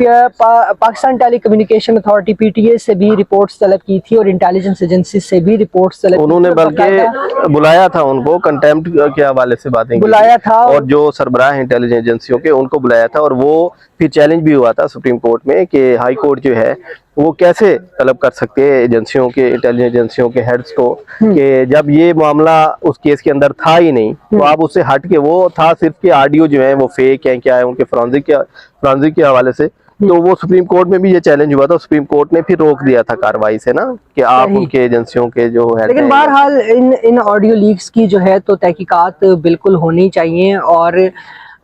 پاکستان ٹیلی communication authority PTA سے بھی reports طلب کی تھی اور انٹیلیجنس ایجنسی سے بھی رپورٹس طلب کی تھی. انہوں نے بلکہ بلایا تھا ان کو کنٹیمپٹ کے حوالے سے باتیں کی بلایا تھا اور جو سربراہ ہیں انٹیلیجنس ایجنسیوں کے ان کو بلایا تھا, اور وہ پھر چیلنج بھی ہوا تھا سپریم کورٹ میں کہ ہائی کورٹ جو ہے وہ کیسے طلب کر سکتے ہیں ایجنسیوں کے, انٹیلیجنس ایجنسیوں کے ہیڈز کو کہ جب یہ معاملہ اس کیس کے اندر تھا ہی نہیں تو آپ اس سے ہٹ کے, وہ تھا صرف کہ آڈیو جو ہیں وہ فیک ہیں کیا ہے ان کے فرانزک کے حوالے سے, تو وہ سپریم کورٹ میں بھی یہ چیلنج ہوا تھا. سپریم کورٹ نے پھر روک دیا تھا کاروائی سے نا کہ آپ ان کے ایجنسیوں کے جو ہے. لیکن بہرحال ان آڈیو لیکس کی جو ہے تو تحقیقات بالکل ہونی چاہیے اور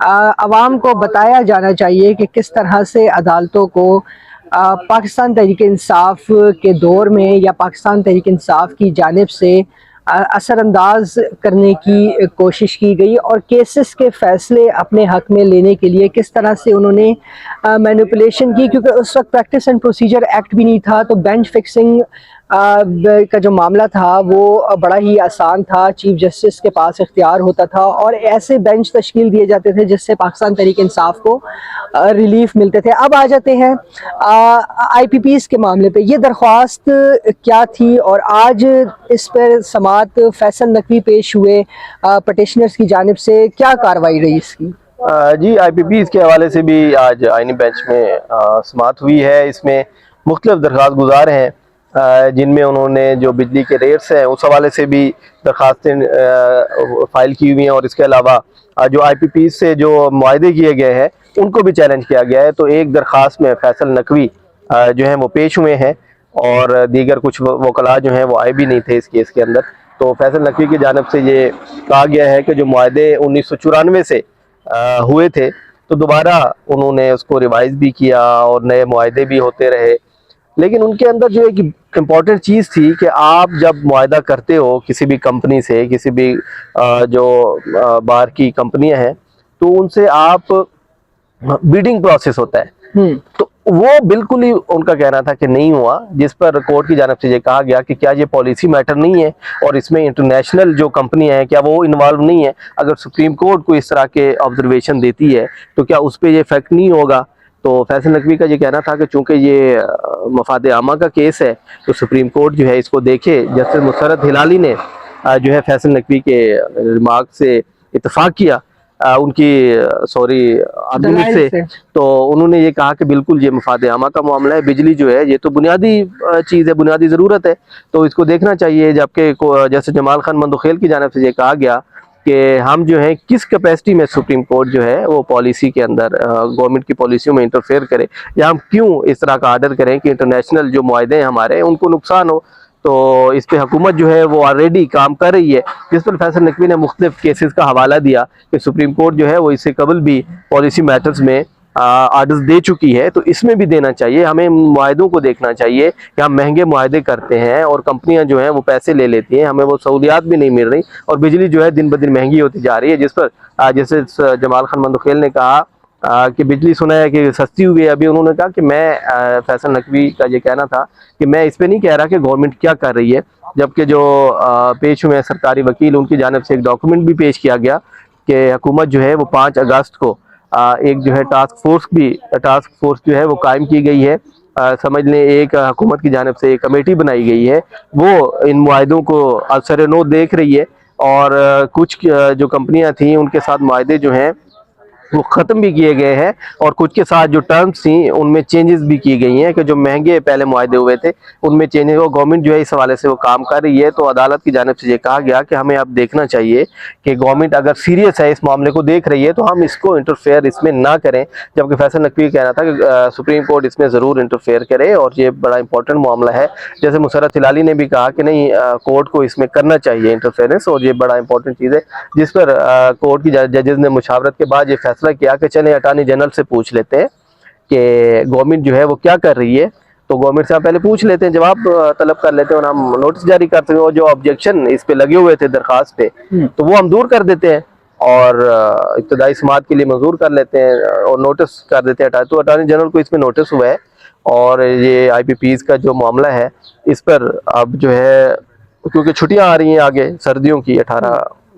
عوام کو بتایا جانا چاہیے کہ کس طرح سے عدالتوں کو پاکستان تحریک انصاف کے دور میں یا پاکستان تحریک انصاف کی جانب سے اثر انداز کرنے کی کوشش کی گئی اور کیسز کے فیصلے اپنے حق میں لینے کے لیے کس طرح سے انہوں نے مینیپولیشن کی, کیونکہ اس وقت پریکٹس اینڈ پروسیجر ایکٹ بھی نہیں تھا, تو بینچ فکسنگ کا جو معاملہ تھا وہ بڑا ہی آسان تھا. چیف جسٹس کے پاس اختیار ہوتا تھا اور ایسے بینچ تشکیل دیے جاتے تھے جس سے پاکستان تحریک انصاف کو ریلیف ملتے تھے. اب آ جاتے ہیں IPPs کے معاملے پہ. یہ درخواست کیا تھی اور آج اس پر سماعت فیصل نقوی پیش ہوئے پٹیشنرز کی جانب سے, کیا کاروائی رہی اس کی؟ جی IPPs کے حوالے سے بھی آج آئینی بینچ میں سماعت ہوئی ہے. اس میں مختلف درخواست گزار ہیں جن میں انہوں نے جو بجلی کے ریٹس ہیں اس حوالے سے بھی درخواستیں فائل کی ہوئی ہیں, اور اس کے علاوہ جو IPPs سے جو معاہدے کیے گئے ہیں ان کو بھی چیلنج کیا گیا ہے. تو ایک درخواست میں فیصل نقوی جو ہیں وہ پیش ہوئے ہیں اور دیگر کچھ وکلاء جو ہیں وہ آئے بھی نہیں تھے اس کیس کے اندر. تو فیصل نقوی کی جانب سے یہ کہا گیا ہے کہ جو معاہدے 1994 سے ہوئے تھے تو دوبارہ انہوں نے اس کو ریوائز بھی کیا اور نئے معاہدے بھی ہوتے رہے, لیکن ان کے اندر جو ایک امپورٹنٹ چیز تھی کہ آپ جب معاہدہ کرتے ہو کسی بھی کمپنی سے, کسی بھی جو باہر کی کمپنیاں ہیں, تو ان سے آپ بیڈنگ پروسیس ہوتا ہے, تو وہ بالکل ہی ان کا کہنا تھا کہ نہیں ہوا, جس پر کورٹ کی جانب سے یہ کہا گیا کہ کیا یہ پالیسی میٹر نہیں ہے اور اس میں انٹرنیشنل جو کمپنیاں ہیں کیا وہ انوالو نہیں ہے. اگر سپریم کورٹ کو اس طرح کے آبزرویشن دیتی ہے تو کیا اس پہ یہ افیکٹ نہیں ہوگا. تو فیصل نقوی کا یہ کہنا تھا کہ چونکہ یہ مفاد عامہ کا کیس ہے تو سپریم کورٹ جو ہے اس کو دیکھے. جسٹس مسرت ہلالی نے جو ہے فیصل نقوی کے ریمارک سے اتفاق کیا, ان کی آرگومنٹ سے, تو انہوں نے یہ کہا کہ بالکل یہ مفاد عامہ کا معاملہ ہے, بجلی جو ہے یہ تو بنیادی چیز ہے, بنیادی ضرورت ہے, تو اس کو دیکھنا چاہیے. جبکہ جیسے جمال خان مندوخیل کی جانب سے یہ کہا گیا کہ ہم جو ہیں کس کیپیسٹی میں سپریم کورٹ جو ہے وہ پالیسی کے اندر گورنمنٹ کی پالیسیوں میں انٹرفیئر کرے, یا ہم کیوں اس طرح کا آرڈر کریں کہ انٹرنیشنل جو معاہدے ہیں ہمارے ان کو نقصان ہو. تو اس پہ حکومت جو ہے وہ آلریڈی کام کر رہی ہے, جس پر فیصل نقوی نے مختلف کیسز کا حوالہ دیا کہ سپریم کورٹ جو ہے وہ اس سے قبل بھی پالیسی میٹرز میں آرڈرز دے چکی ہے, تو اس میں بھی دینا چاہیے. ہمیں معاہدوں کو دیکھنا چاہیے کہ ہم مہنگے معاہدے کرتے ہیں اور کمپنیاں جو ہیں وہ پیسے لے لیتی ہیں, ہمیں وہ سہولیات بھی نہیں مل رہی اور بجلی جو ہے دن بدن مہنگی ہوتی جا رہی ہے. جس پر جیسے جمال خان مندوخیل نے کہا کہ بجلی سنا ہے کہ سستی ہوئی ہے. ابھی انہوں نے کہا کہ میں فیصل نقوی کا یہ کہنا تھا کہ میں اس پہ نہیں کہہ رہا کہ گورنمنٹ کیا کر رہی ہے, جبکہ جو پیش ہوئے سرکاری وکیل ان کی جانب سے ایک ڈاکومنٹ بھی پیش کیا گیا کہ حکومت جو ہے وہ 5 اگست کو ایک جو ہے ٹاسک فورس جو ہے وہ قائم کی گئی ہے. سمجھ لیں ایک حکومت کی جانب سے ایک کمیٹی بنائی گئی ہے, وہ ان معاہدوں کو اثر نو دیکھ رہی ہے, اور کچھ جو کمپنیاں تھیں ان کے ساتھ معاہدے جو ہیں وہ ختم بھی کیے گئے ہیں, اور کچھ کے ساتھ جو ٹرمز تھیں ان میں چینجز بھی کی گئی ہیں کہ جو مہنگے پہلے معاہدے ہوئے تھے ان میں چینجز ہو. گورنمنٹ جو ہے اس حوالے سے وہ کام کر رہی ہے. تو عدالت کی جانب سے یہ کہا گیا کہ ہمیں اب دیکھنا چاہیے کہ گورنمنٹ اگر سیریس ہے اس معاملے کو دیکھ رہی ہے تو ہم اس کو انٹرفیئر اس میں نہ کریں, جبکہ فیصل نقوی کہنا تھا کہ سپریم کورٹ اس میں ضرور انٹرفیئر کرے اور یہ بڑا امپورٹنٹ معاملہ ہے. جیسے مسرت ہلالی نے بھی کہا کہ نہیں کورٹ کو اس میں کرنا چاہیے انٹرفیئرنس, اور یہ بڑا امپورٹنٹ چیز ہے, جس پر کورٹ کی ججز نے مشاورت کے بعد یہ فیصلہ کیا کہ چلیں اٹارنی جنرل سے پوچھ لیتے ہیں کہ گورنمنٹ جو ہے وہ کیا کر رہی ہے. تو گورنمنٹ سے ہم پہلے پوچھ لیتے ہیں, جواب طلب کر لیتے ہیں, اور ہم نوٹس جاری کرتے ہیں, اور جو آبجیکشن اس پہ لگے ہوئے تھے درخواست پہ تو وہ ہم دور کر دیتے ہیں اور ابتدائی سماعت کے لیے منظور کر لیتے ہیں اور نوٹس کر دیتے ہیں. تو اٹارنی جنرل کو اس میں نوٹس ہوا ہے, اور یہ IPPs کا جو معاملہ ہے اس پر اب جو ہے کیونکہ چھٹیاں آ رہی ہیں آگے سردیوں کی 18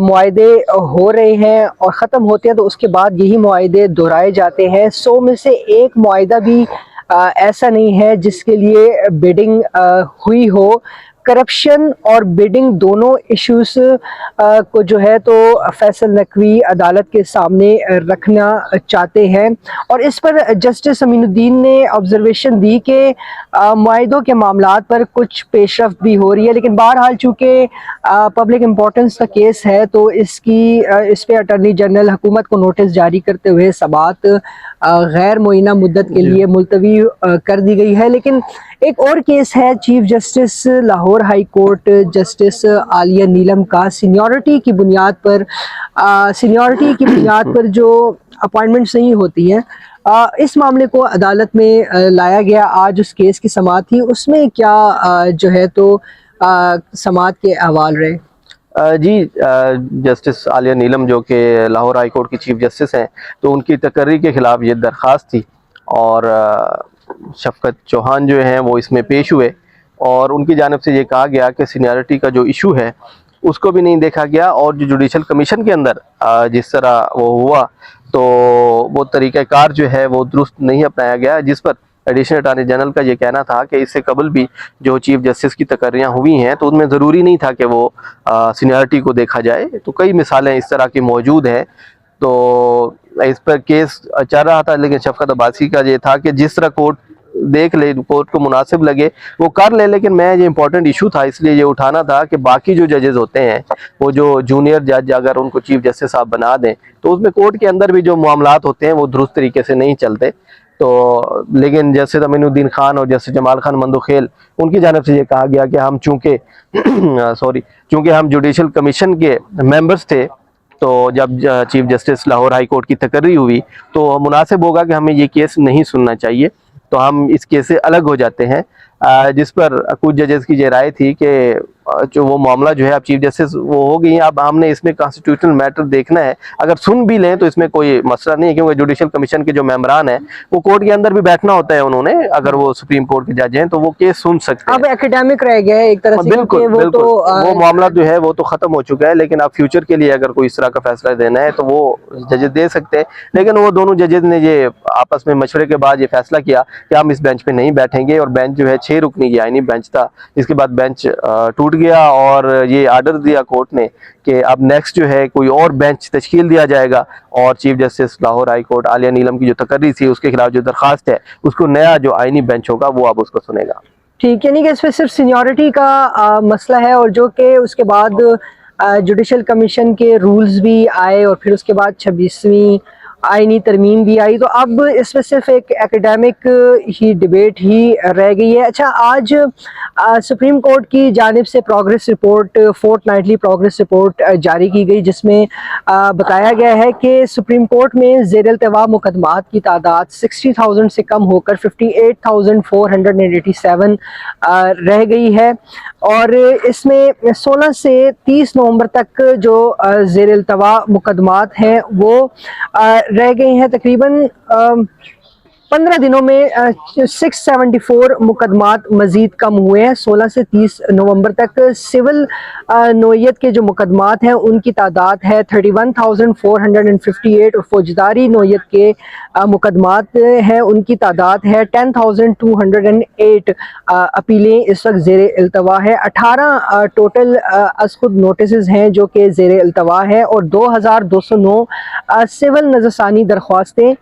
معاہدے ہو رہے ہیں اور ختم ہوتے ہیں تو اس کے بعد یہی معاہدے دہرائے جاتے ہیں. 100 میں سے ایک معاہدہ بھی ایسا نہیں ہے جس کے لیے بیڈنگ ہوئی ہو. کرپشن اور بیڈنگ دونوں ایشوز کو جو ہے تو فیصل نقوی عدالت کے سامنے رکھنا چاہتے ہیں. اور اس پر جسٹس امین الدین نے آبزرویشن دی کہ معاہدوں کے معاملات پر کچھ پیش رفت بھی ہو رہی ہے, لیکن بہرحال چونکہ پبلک امپورٹنس کا کیس ہے تو اس پہ اٹارنی جنرل حکومت کو نوٹس جاری کرتے ہوئے سماعت غیر معینہ مدت کے لیے ملتوی کر دی گئی ہے. لیکن ایک اور کیس ہے chief justice Lahore high court justice Aliya Neelum کا سینیورٹی کی بنیاد پر جو اپوائنٹمنٹس نہیں ہوتی ہیں. اس معاملے کو عدالت میں لایا گیا, آج اس کیس کی سماعت تھی, اس میں کیا جو ہے تو سماعت کے احوال رہے؟ جی, جسٹس عالیہ نیلم جو کہ لاہور ہائی کورٹ کی چیف جسٹس ہیں, تو ان کی تقرری کے خلاف یہ درخواست تھی اور شفقت چوہان جو ہیں وہ اس میں پیش ہوئے اور ان کی جانب سے یہ کہا گیا کہ سینیورٹی کا جو ایشو ہے اس کو بھی نہیں دیکھا گیا اور جو جوڈیشل کمیشن کے اندر جس طرح وہ ہوا تو وہ طریقہ کار جو ہے وہ درست نہیں اپنایا گیا, جس پر ایڈیشنل اٹارنی جنرل کا یہ کہنا تھا کہ اس سے قبل بھی جو چیف جسٹس کی تقرریاں ہوئی ہیں تو ان میں ضروری نہیں تھا کہ وہ سینیورٹی کو دیکھا جائے. تو کئی مثالیں اس طرح کی موجود ہیں. تو اس پر کیس چل رہا تھا, لیکن شفقت عباسی کا یہ تھا کہ جس طرح کورٹ دیکھ لے, کورٹ کو مناسب لگے وہ کر لے, لیکن میں یہ امپورٹنٹ ایشو تھا اس لیے یہ اٹھانا تھا کہ باقی جو ججز ہوتے ہیں وہ جو جونیئر جج اگر ان کو چیف جسٹس آپ بنا دیں تو اس میں کورٹ کے اندر بھی جو معاملات ہوتے ہیں وہ درست طریقے سے نہیں چلتے. تو لیکن جسٹس امین الدین خان اور جسٹس جمال خان مندوخیل ان کی جانب سے یہ کہا گیا کہ ہم چونکہ ہم جوڈیشل کمیشن کے ممبرز تھے تو جب chief justice Lahore high court کی تقرری ہوئی تو مناسب ہوگا کہ ہمیں یہ کیس نہیں سننا چاہیے, تو ہم اس کیس سے الگ ہو جاتے ہیں. جس پر کچھ ججز کی یہ رائے تھی کہ جو وہ معاملہ جو ہے اب چیف جسٹس وہ ہو گئی ہیں, اب ہم نے اس میں کانسٹیٹیوشنل میٹر دیکھنا ہے, اگر سن بھی لیں تو اس میں کوئی مسئلہ نہیں ہے کیونکہ جوڈیشل کمیشن کے جو ممبران ہیں وہ کورٹ کے اندر بھی بیٹھنا ہوتا ہے, انہوں نے اگر وہ سپریم کورٹ کے جج ہیں تو وہ کیس سن سکتے ہیں. اب ایکیڈیمک رہ گیا ہے ایک طرح سے, بالکل بالکل, وہ معاملہ جو ہے وہ تو ختم ہو چکا ہے, لیکن اب فیوچر کے لیے اگر کوئی اس طرح کا فیصلہ دینا ہے تو وہ ججز دے سکتے ہیں. لیکن وہ دونوں ججز نے یہ آپس میں مشورے کے بعد یہ فیصلہ کیا کہ ہم اس بینچ پہ نہیں بیٹھیں گے, اور بینچ جو ہے 6 رکنی یہ آئینی بینچ تھا, اس کے بعد بینچ ٹوٹ گیا اور یہ آرڈر دیا کورٹ نے کہ اب نیکسٹ جو ہے کوئی اور بینچ تشکیل دیا جائے گا اور chief justice Lahore high court Aliya Neelum کی جو تقرری تھی اس کے خلاف جو درخواست ہے اس کو نیا جو آئینی بینچ ہوگا وہ اب اس کو سنے گا. ٹھیک, یعنی کہ اس پہ صرف سینیورٹی کا مسئلہ ہے اور جو کہ اس کے بعد جوڈیشل کمیشن کے رولز بھی آئے اور پھر اس کے بعد 26ویں آئینی ترمیم بھی آئی, تو اب اس میں صرف ایک ایکیڈیمک ہی ڈیبیٹ ہی رہ گئی ہے. اچھا, آج سپریم کورٹ کی جانب سے progress report, fortnightly progress report جاری کی گئی, جس میں بتایا گیا ہے کہ سپریم کورٹ میں زیر التوا مقدمات کی تعداد 60,000 سے کم ہو کر 58,487 رہ گئی ہے, اور اس میں 16 سے 30 نومبر تک جو زیر التوا مقدمات ہیں وہ رہ گئے ہیں. تقریباً 15 دنوں میں 674 مقدمات مزید کم ہوئے ہیں. 16 سے 30 نومبر تک سول نوعیت کے جو مقدمات ہیں ان کی تعداد ہے 31,458, اور فوجداری نوعیت کے مقدمات ہیں ان کی تعداد ہے 10,208. اپیلیں اس وقت زیر التوا ہے. 18 ٹوٹل از خود نوٹسز ہیں جو کہ زیر التوا ہیں, اور 2,209 سول نظرثانی درخواستیں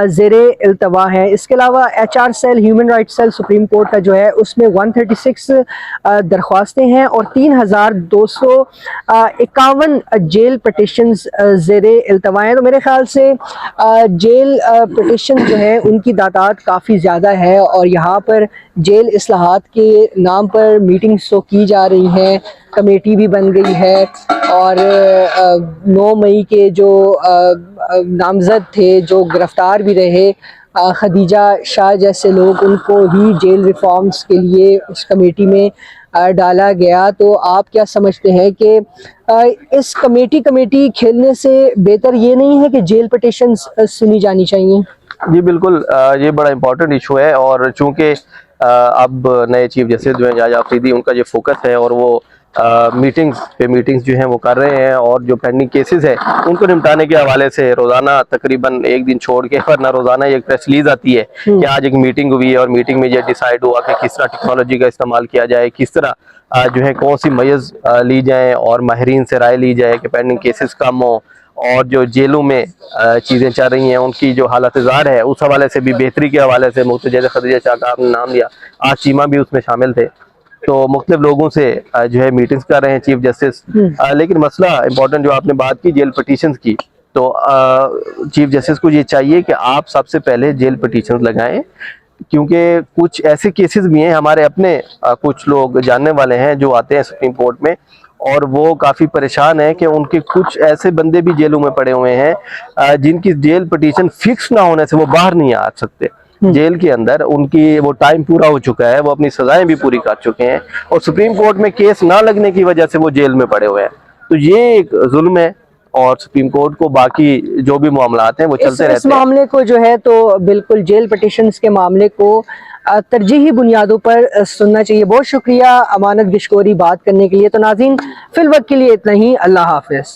زیر التوا ہیں. اس کے علاوہ H R cell, human right cell Supreme Court کا جو ہے اس میں 136 درخواستیں ہیں اور 3,251 جیل پٹیشنز زیر التوا ہیں. تو میرے خیال سے جیل پٹیشن جو ہے ان کی تعداد کافی زیادہ ہے, اور یہاں پر جیل اصلاحات کے نام پر میٹنگز تو کی جا رہی ہیں, کمیٹی بھی بن گئی ہے, اور 9 مئی کے جو نامزد تھے جو گرفتار بھی رہے, خدیجہ شاہ جیسے لوگ, ان کو ہی جیل ریفارمز کے لیے اس کمیٹی میں ڈالا گیا. تو آپ کیا سمجھتے ہیں کہ اس کمیٹی کھیلنے سے بہتر یہ نہیں ہے کہ جیل پٹیشنز سنی جانی چاہیے؟ جی بالکل، یہ بڑا امپورٹنٹ ایشو ہے، اور چونکہ اب نئے چیف جسٹس جو ہیں جاج آفریدی، ان کا جو فوکس ہے اور وہ میٹنگز جو ہیں وہ کر رہے ہیں، اور جو پینڈنگ کیسز ہیں ان کو نمٹانے کے حوالے سے روزانہ تقریباً ایک دن چھوڑ کے ورنہ روزانہ ایک پریس ریلیز آتی ہے کہ آج ایک میٹنگ ہوئی ہے، اور میٹنگ میں یہ ڈیسائیڈ ہوا کہ کس طرح ٹیکنالوجی کا استعمال کیا جائے، کس طرح جو ہے کون سی میز لی جائیں، اور ماہرین سے رائے لی جائے کہ پینڈنگ کیسز کم ہوں، اور جو جیلوں میں چیزیں چل رہی ہیں ان کی جو حالت زار ہے اس حوالے سے بھی بہتری کے حوالے سے مفتی جیسے خدیجہ شاہ کا آپ نے نام لیا، آج چیمہ بھی اس میں شامل تھے، تو مختلف لوگوں سے جو ہے میٹنگز کر رہے ہیں چیف جسٹس۔ لیکن مسئلہ امپورٹنٹ جو آپ نے بات کی جیل پٹیشنز کی، تو چیف جسٹس کو یہ چاہیے کہ آپ سب سے پہلے جیل پٹیشنز لگائیں، کیونکہ کچھ ایسے کیسز بھی ہیں، ہمارے اپنے کچھ لوگ جاننے والے ہیں جو آتے ہیں سپریم کورٹ میں، اور وہ کافی پریشان ہیں کہ ان کے کچھ ایسے بندے بھی جیلوں میں پڑے ہوئے ہیں جن کی جیل پٹیشن فکس نہ ہونے سے وہ باہر نہیں آ سکتے، جیل کے اندر ان کی وہ ٹائم پورا ہو چکا ہے، وہ اپنی سزائیں بھی پوری کر چکے ہیں، اور سپریم کورٹ میں کیس نہ لگنے کی وجہ سے وہ جیل میں پڑے ہوئے ہیں، تو یہ ایک ظلم ہے، اور سپریم کورٹ کو باقی جو بھی معاملات ہیں وہ چلتے اس رہتے ہیں۔ معاملے کو جو ہے تو بالکل جیل پٹیشنز کے معاملے کو ترجیحی بنیادوں پر سننا چاہیے۔ بہت شکریہ امانت گشکوری بات کرنے کے لیے۔ تو ناظرین، فی الوقت کے لیے اتنا ہی، اللہ حافظ۔